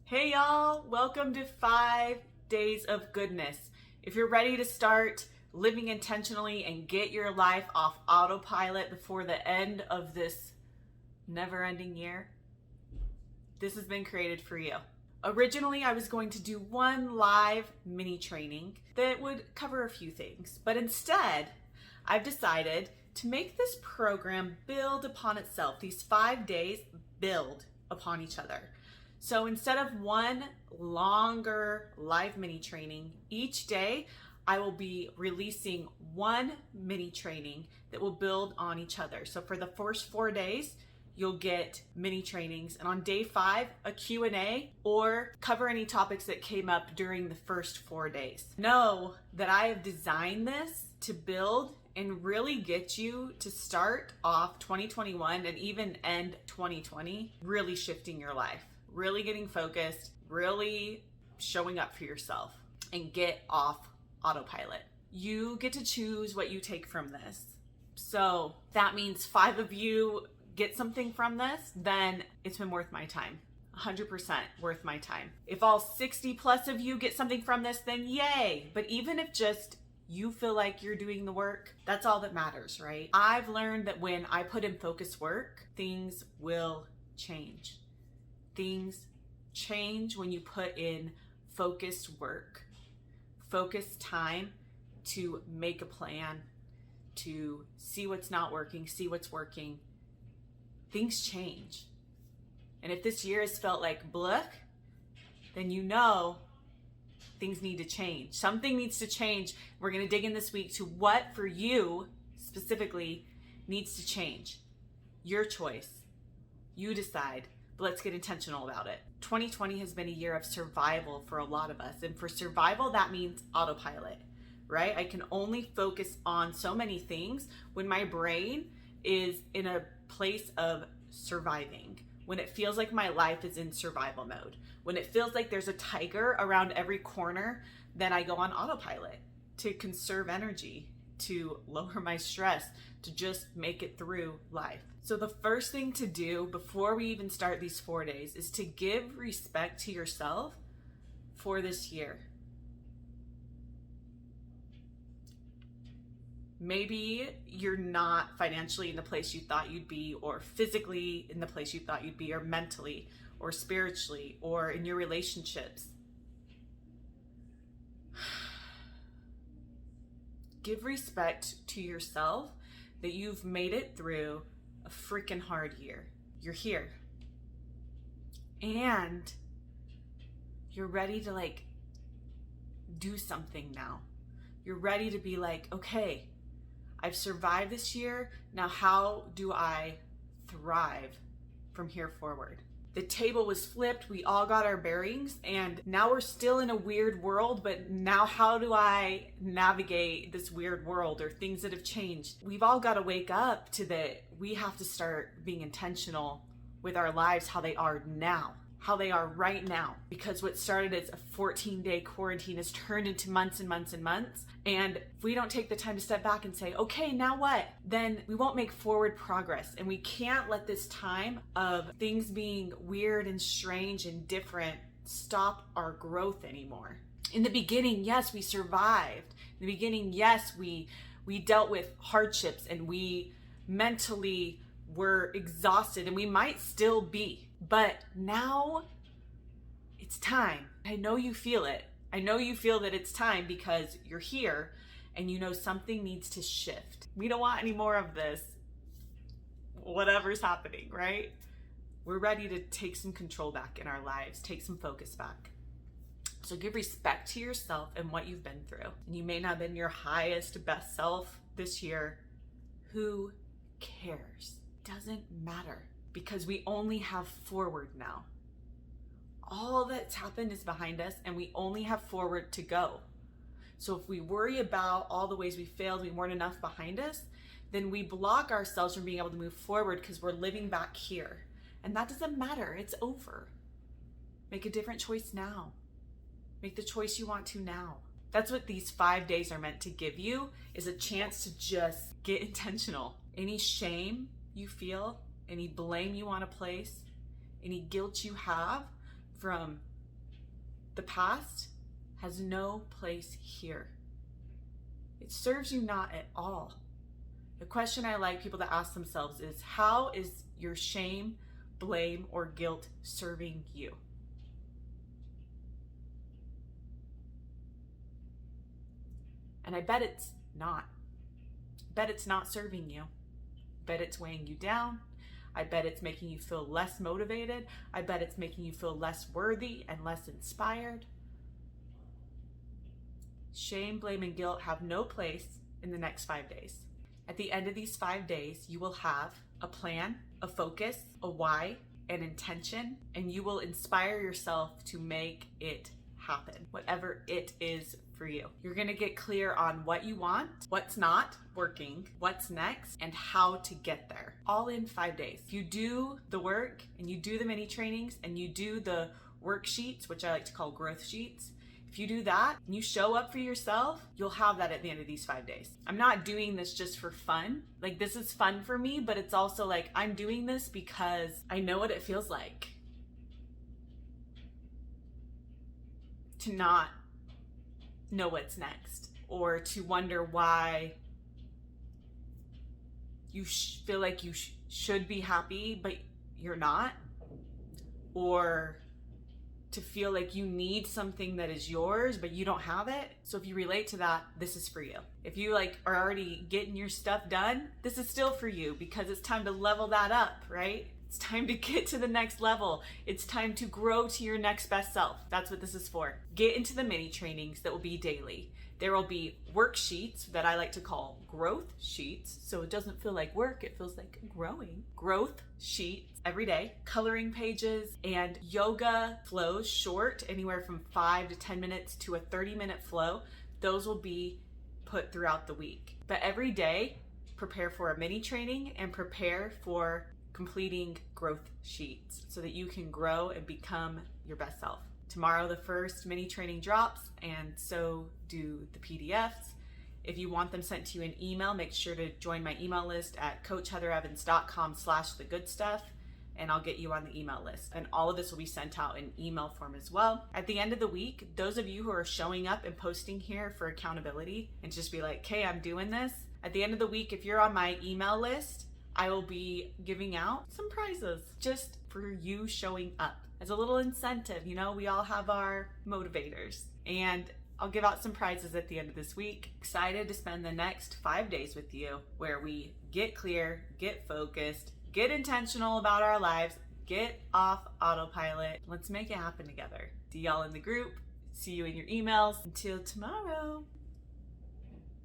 Hey y'all, welcome to 5 Days of Goodness. If you're ready to start living intentionally and get your life off autopilot before the end of this never-ending year, this has been created for you. Originally, I was going to do one live mini training that would cover a few things, but instead, I've decided to make this program build upon itself. These 5 days build upon each other. So instead of one longer live mini training, each day I will be releasing one mini training that will build on each other. So for the first 4 days, you'll get mini trainings, and on day 5, a Q&A or cover any topics that came up during the first 4 days. Know that I have designed this to build and really get you to start off 2021 and even end 2020 really shifting your life, really getting focused, really showing up for yourself, and get off autopilot. You get to choose what you take from this. So that means 5 of you get something from this, then it's been worth my time. 100% worth my time. If all 60 plus of you get something from this, then yay. But even if just you feel like you're doing the work, that's all that matters, right? I've learned that when I put in focus work, things will change. Things change when you put in focused work, focused time to make a plan, to see what's not working, see what's working. Things change. And if this year has felt like bluck, then you know things need to change. Something needs to change. We're going to dig in this week to what for you specifically needs to change. Your choice. You decide. But let's get intentional about it. 2020 has been a year of survival for a lot of us. And for survival, that means autopilot, right? I can only focus on so many things when my brain is in a place of surviving, when it feels like my life is in survival mode, when it feels like there's a tiger around every corner, then I go on autopilot to conserve energy, to lower my stress, to just make it through life. So the first thing to do before we even start these 4 days is to give respect to yourself for this year. Maybe you're not financially in the place you thought you'd be, or physically in the place you thought you'd be, or mentally, or spiritually, or in your relationships. Give respect to yourself that you've made it through a freaking hard year. You're here. And you're ready to do something now. You're ready to be like, okay, I've survived this year. Now how do I thrive from here forward? The table was flipped. We all got our bearings, and now we're still in a weird world, but now how do I navigate this weird world or things that have changed? We've all got to wake up to that. We have to start being intentional with our lives, how they are now, how they are right now, because what started as a 14-day quarantine has turned into months and months and months. And if we don't take the time to step back and say, okay, now what? Then we won't make forward progress. And we can't let this time of things being weird and strange and different stop our growth anymore. In the beginning, yes, we survived. In the beginning, yes, we dealt with hardships, and we mentally were exhausted, and we might still be. But now it's time. I know you feel it. I know you feel that it's time because you're here and you know something needs to shift. We don't want any more of this, whatever's happening, right? We're ready to take some control back in our lives, take some focus back. So give respect to yourself and what you've been through. And you may not have been your highest, best self this year. Who cares? Doesn't matter, because we only have forward now. All that's happened is behind us, and we only have forward to go. So if we worry about all the ways we failed, we weren't enough behind us, then we block ourselves from being able to move forward because we're living back here. And that doesn't matter. It's over. Make a different choice now. Make the choice you want to now. That's what these 5 days are meant to give you, is a chance to just get intentional. Any shame you feel, any blame you want to place, any guilt you have from The past has no place here. It serves you not at all. The question I like people to ask themselves is, how is your shame, blame, or guilt serving you? And I bet it's not. I bet it's not serving you. I bet it's weighing you down. I bet it's making you feel less motivated. I bet it's making you feel less worthy and less inspired. Shame, blame, and guilt have no place in the next 5 days. At the end of these 5 days, you will have a plan, a focus, a why, an intention, and you will inspire yourself to make it happen, whatever it is for you. You're gonna get clear on what you want, what's not working, what's next, and how to get there, all in 5 days. If you do the work and you do the mini trainings and you do the worksheets, which I like to call growth sheets, if you do that and you show up for yourself, you'll have that at the end of these 5 days. I'm not doing this just for fun. Like, this is fun for me, but it's also like, I'm doing this because I know what it feels like to not know what's next, or to wonder why you feel like you should be happy, but you're not, or to feel like you need something that is yours, but you don't have it. So if you relate to that, this is for you. If you are already getting your stuff done, this is still for you, because it's time to level that up, right? It's time to get to the next level. It's time to grow to your next best self. That's what this is for. Get into the mini trainings that will be daily. There will be worksheets that I like to call growth sheets. So it doesn't feel like work, it feels like growing. Growth sheets every day, coloring pages, and yoga flows, short, anywhere from 5 to 10 minutes to a 30-minute flow. Those will be put throughout the week. But every day, prepare for a mini training and prepare for completing growth sheets so that you can grow and become your best self. Tomorrow, the first mini training drops, and so do the PDFs. If you want them sent to you in email, make sure to join my email list at coachheatherevans.com/thegoodstuff, and I'll get you on the email list. And all of this will be sent out in email form as well. At the end of the week, those of you who are showing up and posting here for accountability and just be like, hey, I'm doing this. At the end of the week, if you're on my email list, I will be giving out some prizes just for you showing up as a little incentive. You know, we all have our motivators, and I'll give out some prizes at the end of this week. Excited to spend the next 5 days with you, where we get clear, get focused, get intentional about our lives, get off autopilot. Let's make it happen together. See y'all in the group. See you in your emails. Until tomorrow.